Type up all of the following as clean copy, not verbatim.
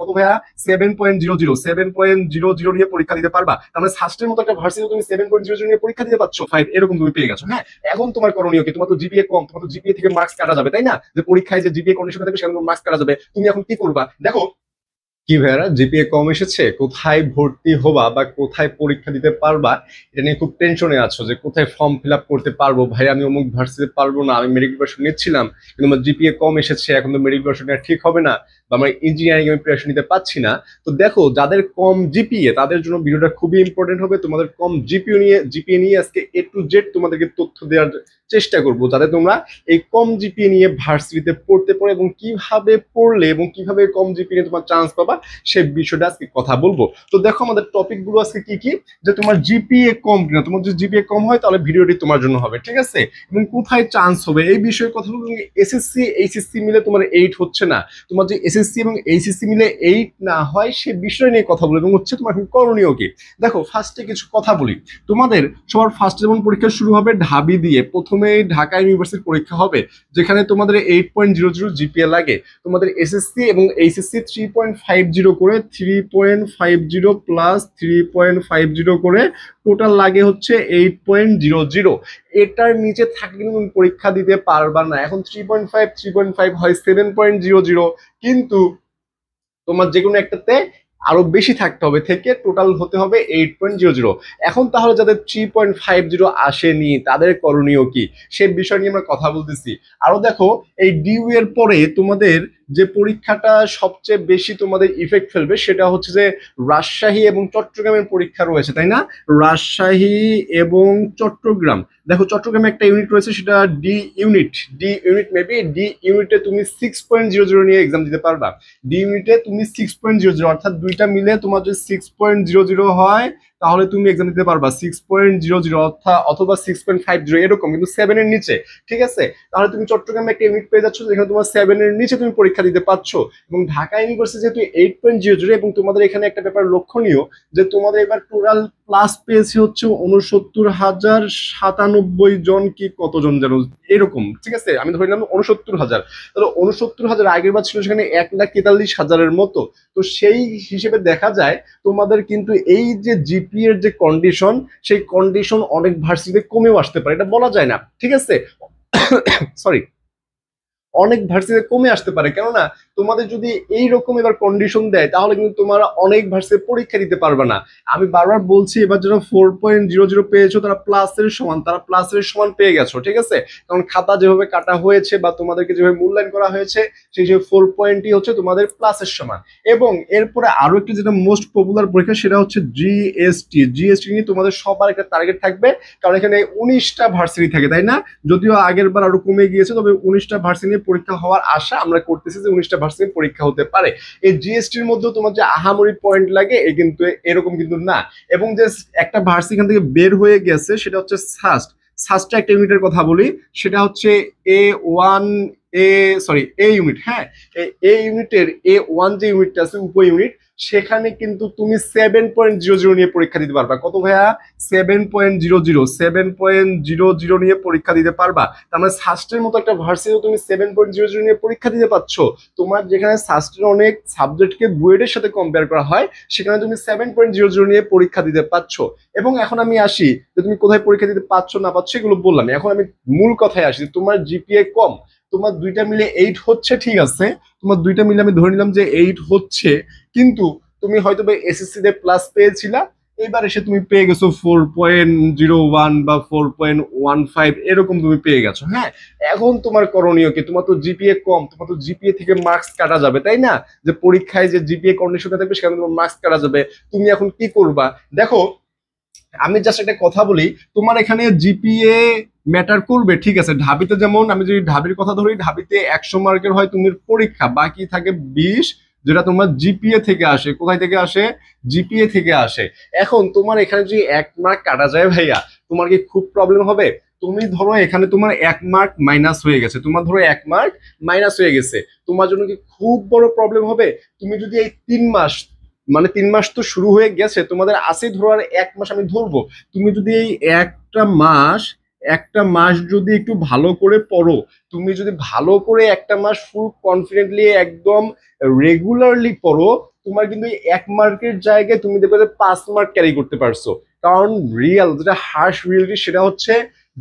কত ভাইয়া? 7.00, 7.00 নিয়ে পরীক্ষা দিতে পারবা। তার মানে সাস্টের মতো একটা ভার্সিটি তুমি 7.00 নিয়ে পরীক্ষা দিতে পারছো 5, এরকম তুমি পেয়ে গেছো। হ্যাঁ, এখন তোমার করণীয় কি? তোমার তো জিপিএ কম, তোমার তো জিপিএ থেকে মার্কস কাটা যাবে, তাই না? যে পরীক্ষায় যে জিপিএ কন্ডিশন থাকবে সেখানে মার্কস কাটা যাবে। তুমি এখন কি করবা? দেখো, কি ভাইয়ারা, জিপিএ কম এসেছে, কোথায় ভর্তি হবা বা কোথায় পরীক্ষা দিতে পারবা এটা নিয়ে খুব টেনশনে আছো যে কোথায় ফর্ম ফিল আপ করতে পারবো। ভাই আমি অমুক ভার্সিটিতে পারবো না, আমি মেরিট ভার্সন নিচ্ছিলাম কিন্তু আমার জিপিএ কম এসেছে, এখন তো মেরিট ভার্সন ঠিক হবে না, বা আমার ইঞ্জিনিয়ারিং আমি প্রিপারেশন নিতে পারছি না। তো দেখো, যাদের কম জিপিএ তাদের জন্য ভিডিওটা খুবই ইম্পর্টেন্ট হবে। তোমাদের কম জিপিএ নিয়ে আজকে A to Z তোমাদেরকে তথ্য দেওয়ার চেষ্টা করবো, যাতে তোমরা এই কম জিপিএ নিয়ে ভার্সিটিতে পড়তে পারো এবং কিভাবে পড়লে এবং কিভাবে কম জিপিএ নিয়ে তোমার চান্স পাবা সেই বিষয়টা আজকে কথা বলবো। তো দেখো আমাদের টপিক গুলো আজকে কি কি, যে তোমার জিপিএ কম কিনা, তোমার যদি জিপিএ কম হয় তাহলে ভিডিওটি তোমার জন্য হবে, ঠিক আছে? এবং কোথায় চান্স হবে এই বিষয়ে কথা বলবো। এসএসসি এইচএসসি মিলে তোমার 8 হচ্ছে না, তোমার যে এসএসসি এবং এইচএসসি মিলে 8 না হয় সে বিষয় নিয়ে কথা বলবো, এবং হচ্ছে তোমার করণীয় কি। দেখো, ফার্স্টে কিছু কথা বলি। তোমাদের সবার ফার্স্ট যেমন পরীক্ষা শুরু হবে ঢাবি দিয়ে, প্রথমে ঢাকা ইউনিভার্সিটির পরীক্ষা হবে, যেখানে তোমাদের 8.00 জিপিএ লাগে। তোমাদের এসএসসি এবং এইচএসসি 3.50 করে, 3.50 প্লাস 3.50 করে টোটাল লাগে হচ্ছে 8.00। এটার নিচে থাকলে কিন্তু তুমি পরীক্ষা দিতে পারবা না। এখন 3.5 হয় 7.00, কিন্তু তোমার যে কোনো একটাতে আরো বেশি থাকতে হবে, থেকে টোটাল হতে হবে 8.00। এখন তাহলে যাদের 3.50 আসেনি তাদের করণীয় কি সে বিষয় নিয়ে আমরা কথা বলতেছি। আরো দেখো, এই ডিউ এর পরে তোমাদের যে পরীক্ষাটা সবচেয়ে বেশি তোমাদের ইফেক্ট ফেলবে সেটা হচ্ছে যে রাজশাহী এবং চট্টগ্রামের পরীক্ষা রয়েছে, তাই না? রাজশাহী এবং চট্টগ্রাম। দেখো, চট্টগ্রামে একটা ইউনিট রয়েছে, সেটা ডি ইউনিট মেবি ডি ইউনিটে তুমি 6.00 নিয়ে এক্সাম দিতে পারবা। ডি ইউনিটে তুমি 6.00, অর্থাৎ দুইটা মিলে তোমার যদি 6.00 হয় তাহলে তুমি এক্সাম দিতে পারবা 6.00, অর্থাৎ অথবা 6.50, এরকম, কিন্তু 7 এর নিচে, ঠিক আছে? তাহলে তুমি চট্টগ্রামে একটা ইউনিট পেয়ে যাচ্ছ যেখানে তোমার 7 এর নিচে তুমি পরীক্ষা দিতে পারছো। এবং ঢাকা ইউনিভার্সিটি যেহেতু 8.00, এবং তোমাদের এখানে একটা ব্যাপার লক্ষণীয় যে তোমাদের এবার টোটাল প্লাস পেয়েছে হচ্ছে 69,097 জন, কি কতজন যেন এরকম, ঠিক আছে? আমি ধরে নিলাম 69,000। তাহলে 69,000, আগের বার ছিল সেখানে 1,43,000-এর মতো। তো সেই হিসেবে দেখা যায় তোমাদের কিন্তু এই যে জিপিএ এর যে কন্ডিশন, সেই কন্ডিশন অনেক ভার্সিটিতে কমেও আসতে পারে, এটা বলা যায় না, ঠিক আছে? সরি, অনেক ভার্সিটিতে কমে আসতে পারে, কেননা তোমাদের যদি এইরকম এবার কন্ডিশন দেয় তাহলে কিন্তু তোমরা অনেক ভার্সিটি পরীক্ষা দিতে পারবে না। আমি বারবার বলছি, এবার যারা 4.00 পেয়েছো তারা প্লাসের সমান পেয়ে গেছো, ঠিক আছে? কারণ খাতা যেভাবে কাটা হয়েছে বা তোমাদেরকে যেভাবে মূল্যায়ন করা হয়েছে সেই যে 4 পয়েন্টই হচ্ছে তোমাদের প্লাসের সমান। এবং এরপরে আরো একটি যেটা মোস্ট পপুলার পরীক্ষা সেটা হচ্ছে জিএসটি নিয়ে তোমাদের সবার একটা টার্গেট থাকবে, কারণ এখানে 19টা ভার্সিটি থাকে, তাই না? যদিও আগের বার আরো কমে গিয়েছে, তবে 19টা ভার্সিটি নিয়ে পরীক্ষা হওয়ার আশা আমরা করতেছি যে 19টা ভার্সিটি পরীক্ষা হতে পারে। এই জিএসটির মধ্যেও তোমার যে আহামরি পয়েন্ট লাগে এই কিন্তু এরকম কিন্তু না। এবং যে একটা ভার্সিটি এখান থেকে বের হয়ে গেছে সেটা হচ্ছে সাস্টটা একটা ইউনিটের কথা বলি, সেটা হচ্ছে A1, এ ইউনিট। হ্যাঁ, এ ইউনিটের A1 যে ইউনিটটা আছে, উপ ইউনিট, সেখানে কিন্তু তুমি 7.00 নিয়ে পরীক্ষা দিতে পারবা। কত ভাইয়া? 7.00 নিয়ে পরীক্ষা দিতে পারবা। তার মানে সাস্টের মতো একটা ভার্সিটি তুমি 7.00 নিয়ে পরীক্ষা দিতে পারছো। তোমার যেখানে সাস্টের অনেক সাবজেক্টকে বুয়েটের সাথে কম্পেয়ার করা হয়, সেখানে তুমি 7.00 নিয়ে পরীক্ষা দিতে পারছো। এবং এখন আমি আসি যে তুমি কোথায় পরীক্ষা দিতে পারছো না পারছো এগুলো বললাম, এখন আমি মূল কথায় আসি। তোমার জিপিএ কম, তোমার দুইটা মিলে 8 হচ্ছে, ঠিক আছে? তোমার দুইটা মিলে আমি ধরে নিলাম যে 8 হচ্ছে, কিন্তু তুমি হয়তো বা এসএসসি তে প্লাস পেয়েছিলা, এবার এসে তুমি পেয়ে গেছো 4.01 বা 4.15, এরকম তুমি পেয়ে গেছো। হ্যাঁ, এখন তোমার করণীয় কি? তোমার তো জিপিএ কম, তোমার তো জিপিএ থেকে মার্কস কাটা যাবে, তাই না? যে পরীক্ষায় যে জিপিএ কন্ডিশনে থাকবে সেখানে তোমার মার্কস কাটা যাবে। তুমি এখন কি করবা? দেখো, আমি জাস্ট একটা কথা বলি, তোমার এখানে জিপিএ ম্যাটার করবে, ঠিক আছে? ঢাবিতে যেমন, আমি যদি ঢাবির কথা ধরি, ঢাবিতে 100 মার্কের হয় তুমি পরীক্ষা, বাকি থাকে 20, যেটা তোমার জিপিএ থেকে আসে। কোথায় থেকে আসে? জিপিএ থেকে আসে। এখন তোমার এখানে যদি 1 মার্ক কাটা যায় ভাইয়া, তোমার কি খুব প্রবলেম হবে? তুমি ধরো এখানে তোমার 1 মার্ক মাইনাস হয়ে গেছে, তোমার ধরো 1 মার্ক মাইনাস হয়ে গেছে, তোমার জন্য কি খুব বড় প্রবলেম হবে? তুমি যদি এই 3 মাস, মানে 3 মাস তো শুরু হয়ে গেছে, তোমাদের আছে ধরো আর 1 মাস আমি ধরবো, তুমি যদি এই একটা মাস একটা মাস যদি একটু ভালো করে পড়ো, তুমি যদি ভালো করে একটা মাস ফুল কনফিডেন্টলি একদম রেগুলারলি পড়ো, তোমার কিন্তু এই 1 মার্কের জায়গায় তুমি দেখবে যে 5 মার্ক ক্যারি করতে পারছো। কারণ রিয়েল যেটা হার্শ রিয়েলিটি সেটা হচ্ছে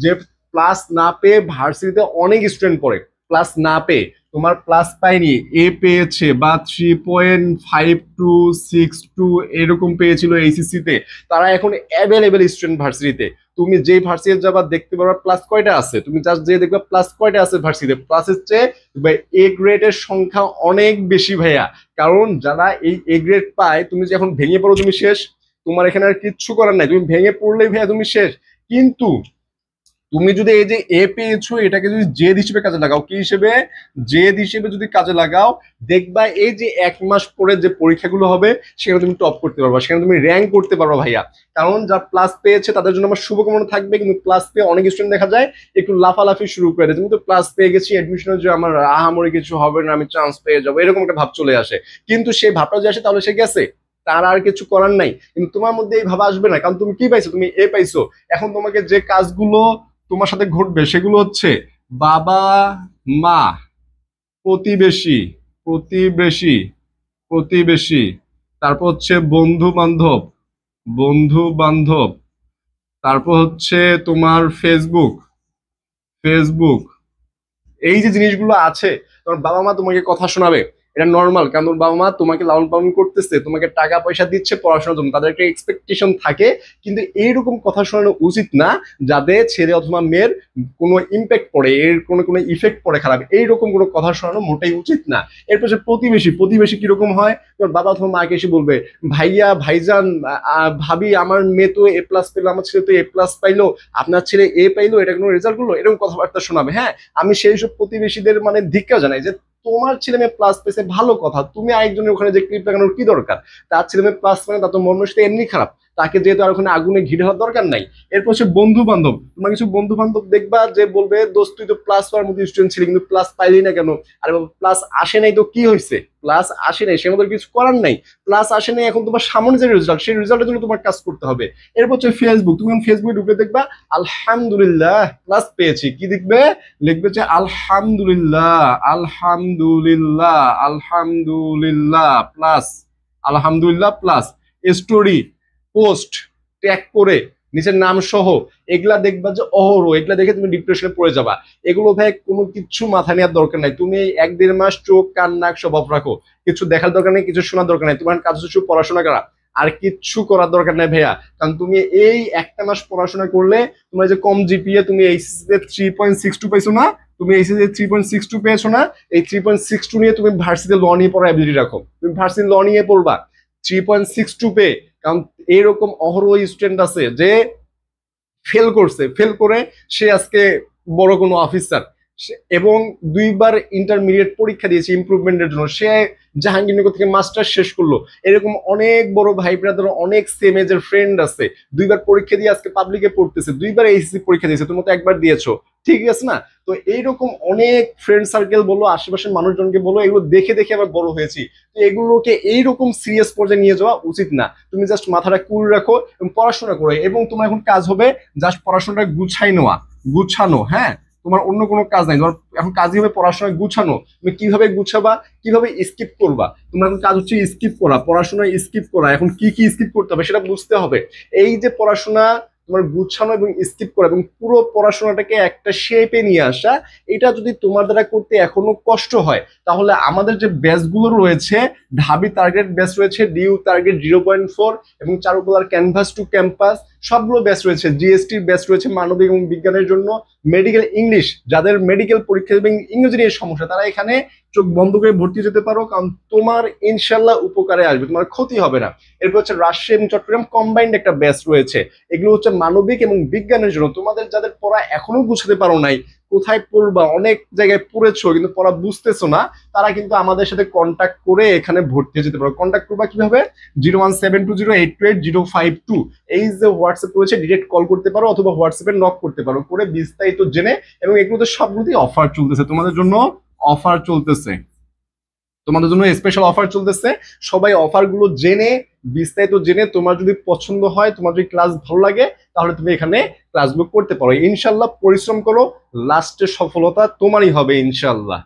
যে প্লাস না পেয়ে ভার্সিটিতে অনেক স্টুডেন্ট পড়ে, প্লাস না পেয়ে তোমার প্লাস পায়নি, এ পেয়েছে বা 3.5262 এরকম পেয়েছিল এইচএসসি তে, তারা এখন অ্যাভেলেবেল স্টুডেন্ট ভার্সিটিতে। তুমি যেই ভার্সিটিতে যাবা দেখতে পারবা প্লাস কয়টা আছে, তুমি জাস্ট যে দেখবা প্লাস কয়টা আছে ভার্সিটিতে, প্লাসের চেয়ে এ গ্রেডের সংখ্যা অনেক বেশি ভাইয়া। কারণ যারা এই এ গ্রেড পায়, তুমি যে এখন ভেঙে পড়ো তুমি শেষ, তোমার এখানে আর কিচ্ছু করার নাই, তুমি ভেঙে পড়লেই ভাইয়া তুমি শেষ। কিন্তু তুমি যদি এই যে এ পেয়েছো এটাকে যদি জেদ হিসেবে কাজে লাগাও, কি হিসেবে, জেদ হিসেবে যদি কাজে লাগাও, দেখবা এই যে 1 মাস পরে যে পরীক্ষাগুলো হবে সেখানে তুমি টপ করতে পারবা, সেখানে তুমি র্যাঙ্ক করতে পারবা ভাইয়া। কারণ যারা প্লাস পেয়েছে তাদের জন্য আমার শুভকামনা থাকবে, কিন্তু প্লাস পেয়ে অনেক স্টুডেন্ট দেখা যায় একটু লাফালাফি শুরু করে দেয়, তুমি তো প্লাস পেয়ে গেছি অ্যাডমিশনের যে আমার আহামরি কিছু হবে না, আমি চান্স পেয়ে যাবো, এরকম একটা ভাব চলে আসে। কিন্তু সেই ভাবটা যে আসে তাহলে সে গেছে, তার আর কিছু করার নাই। কিন্তু তোমার মধ্যে এই ভাব আসবে না, কারণ তুমি কি পাইছো, তুমি এ পাইছো। এখন তোমাকে যে কাজগুলো তোমার সাথে ঘটবে সেগুলো হচ্ছে বাবা মা, প্রতিবেশী, প্রতিবেশী, প্রতিবেশী, তারপর হচ্ছে বন্ধু বান্ধব, বন্ধু বান্ধব, তারপর হচ্ছে তোমার ফেসবুক, ফেসবুক, এই যে জিনিসগুলো আছে। তোমার বাবা মা তোমাকে কথা শোনাবে, এটা নর্মাল, কারণ তোমার বাবা মা তোমাকে লালন পালন করতেছে, তোমাকে টাকা পয়সা দিচ্ছে পড়াশোনার জন্য, তাদের একটা এক্সপেকটেশন থাকে। কিন্তু এইরকম কথা শোনানো উচিত না যাদের ছেলে অথবা মেয়ের কোনো ইম্প্যাক্ট পড়ে, এর কোনো কোনো ইফেক্ট পড়ে খারাপ, এইরকম কোনো কথা শোনানো মোটেই উচিত না। এরপর হচ্ছে প্রতিবেশী, প্রতিবেশী কিরকম হয়, তোমার বাবা অথবা মাকে এসে বলবে ভাইয়া ভাইজান ভাবি আমার মেয়ে তো এ প্লাস পেলো, আমার ছেলে তো এ প্লাস পাইলো, আপনার ছেলে এ পাইলো, এটা কোনো রেজাল্ট করলো, এরকম কথাবার্তা শোনাবে। হ্যাঁ, আমি সেই সব প্রতিবেশীদের মানে ধিক্কার জানাই যে তোমার ছেলে মেয়ে প্লাস পেয়েছে ভালো কথা, তুমি আরেকজনের ওখানে যে ক্লিপ লাগানোর কি দরকার, তার ছেলে মেয়ে প্লাস মানে তার তো মন মানসিকতা এমনি খারাপ, তাকে যেহেতু আর ওখানে আগুনে ঘি ঢালার দরকার নাই। এরপর হচ্ছে বন্ধু বান্ধব, তোমার কিছু বন্ধু বান্ধব দেখবা যে বলবে দোস্ত তুই তো প্লাস পাওয়ার মতো স্টুডেন্ট ছিলি, কিন্তু প্লাস পাইলি না কেন, আরে বাবা প্লাস আসে নাই তো কি হয়েছে, প্লাস আসে নাই সে আমাদের কিছু করার নাই, প্লাস আসে নাই, এখন তোমার সামনে যে রেজাল্ট সেই রেজাল্টের জন্য তোমার কাজ করতে হবে। এরপর হচ্ছে ফেসবুক, তুমি ফেসবুকে ঢুকে দেখবা আলহামদুলিল্লাহ প্লাস পেয়েছি, কি দেখবে, লিখবে যে আলহামদুলিল্লাহ, আলহামদুলিল্লাহ, আলহামদুলিল্লাহ প্লাস, আলহামদুলিল্লাহ প্লাস, স্টোরি পোস্ট ট্যাগ করে নিজের নাম সহ, এগুলা দেখবা যে অহরহ, এগুলা দেখে তুমি ডিপ্রেশনে পড়ে যাবা। এগুলো ভাই কোনো কিছু মাথা নেওয়ার দরকার নাই, তুমি 1-1.5 মাস চোখ কান নাক সব অফ রাখো, কিছু দেখার দরকার নেই, কিছু শোনার দরকার নেই, তোমার কাজ হচ্ছে শুধু পড়াশোনা করা, আর কিচ্ছু করার দরকার নাই ভাইয়া। কারণ তুমি এই একটা মাস পড়াশোনা করলে তোমার যে কম জিপিএ, তুমি এইচএসসি তে 3.62 পাইছো না, তুমি এইচএসসি 3.62 পেয়েছো না, এই 3.62 নিয়ে তুমি ভার্সিটি ল নিয়ে পড়ার অ্যাবিলিটি রাখো, তুমি ভার্সিটি ল নিয়ে পড়বা 3.62 পেয়ে। কারণ এইরকম অহরহ স্টুডেন্ট আছে যে ফেল করছে, ফেল করে সে আজকে বড় কোনো অফিসার, এবং 2বার ইন্টারমিডিয়েট পরীক্ষা দিয়েছে ইমপ্রুভমেন্টের জন্য, সে জাহাঙ্গীরনগর থেকে মাস্টার শেষ করলো। এরকম অনেক বড় ভাই ব্রাদার, অনেক সেম এজের ফ্রেন্ড আছে, 2বার পরীক্ষা দিয়ে আজকে পাবলিকে পড়তেছে, 2বার এইচএসসি পরীক্ষা দিয়েছে, তুমি তো একবার দিয়েছো, ঠিক আছে না। তো এইরকম অনেক ফ্রেন্ড সার্কেল বলো, আশেপাশের মানুষজনকে বলো, এগুলো দেখে দেখে আবার বড় হয়েছি। তো এগুলোকে এইরকম সিরিয়াস পর্যায়ে নিয়ে যাওয়া উচিত না, তুমি জাস্ট মাথাটা কুল রাখো এবং পড়াশোনা করো, এবং তোমার এখন কাজ হবে জাস্ট পড়াশোনাটা গুছাই নেওয়া, গুছানো। হ্যাঁ, তোমার অন্য কোনো কাজ নাই, তোমার এখন কাজই হবে পড়াশোনা গুছানো। তুমি কিভাবে গুছাবা, কিভাবে স্কিপ করবা, তোমার এখন কাজ হচ্ছে স্কিপ করা, পড়াশোনা স্কিপ করা। এখন কি কি স্কিপ করতে হবে সেটা বুঝতে হবে। এই যে পড়াশোনা তোমার গুছানো এবং স্কিপ করা এবং পুরো পড়াশোনাটাকে একটা শেপে নিয়ে আসা, এটা যদি তোমার দ্বারা করতে এখনো কষ্ট হয়, তাহলে আমাদের যে ব্যাচগুলো রয়েছে, ঢাবি টার্গেট ব্যাচ রয়েছে, ডিউ টার্গেট 0.4 এবং চারুকলার ক্যানভাস টু ক্যাম্পাস সবগুলো ব্যাচ রয়েছে, জিএসটি ব্যাচ রয়েছে মানবিক এবং বিজ্ঞানের জন্য, মেডিকেল ইংলিশ, যাদের মেডিকেল পরীক্ষা এবং ইংরেজি নিয়ে সমস্যা তারা এখানে চোখ বন্ধ করে ভর্তি যেতে পারো, কারণ তোমার ইনশাল্লাহ উপকারে আসবে, তোমার ক্ষতি হবে না। এরপর হচ্ছে রাজশাহী এবং চট্টগ্রাম কম্বাইন্ড একটা ব্যাচ রয়েছে, এগুলো হচ্ছে মানবিক এবং বিজ্ঞানের জন্য, তোমাদের যাদের পড়া এখনো বুঝতে পারো নাই, কোথায় পড়বা, অনেক জায়গায় পড়েছো কিন্তু পড়া বুঝতেছো না, তারা কিন্তু আমাদের সাথে কন্ট্যাক্ট করে এখানে ভর্তি হয়ে যেতে পারো। কন্ট্যাক্ট করবা কিভাবে, 0172082082852 এই যে হোয়াটসঅ্যাপ রয়েছে, ডিরেক্ট কল করতে পারো অথবা হোয়াটসঅ্যাপে নক করতে পারো, করে বিস্তারিত জেনে, এবং এগুলোতে সবগুলোতেই অফার চলতেছে তোমাদের জন্য, অফার চলতেছে তোমাদের জন্য স্পেশাল অফার চলতেছে। সবাই অফার গুলো জেনে, বিস্তারিত জেনে, তোমার যদি পছন্দ হয়, তোমার যদি ক্লাস ভালো লাগে, তাহলে তুমি এখানে ক্লাসগুলো করতে পারো। ইনশাল্লাহ পরিশ্রম করো, লাস্টে সফলতা তোমারই হবে ইনশাল্লাহ।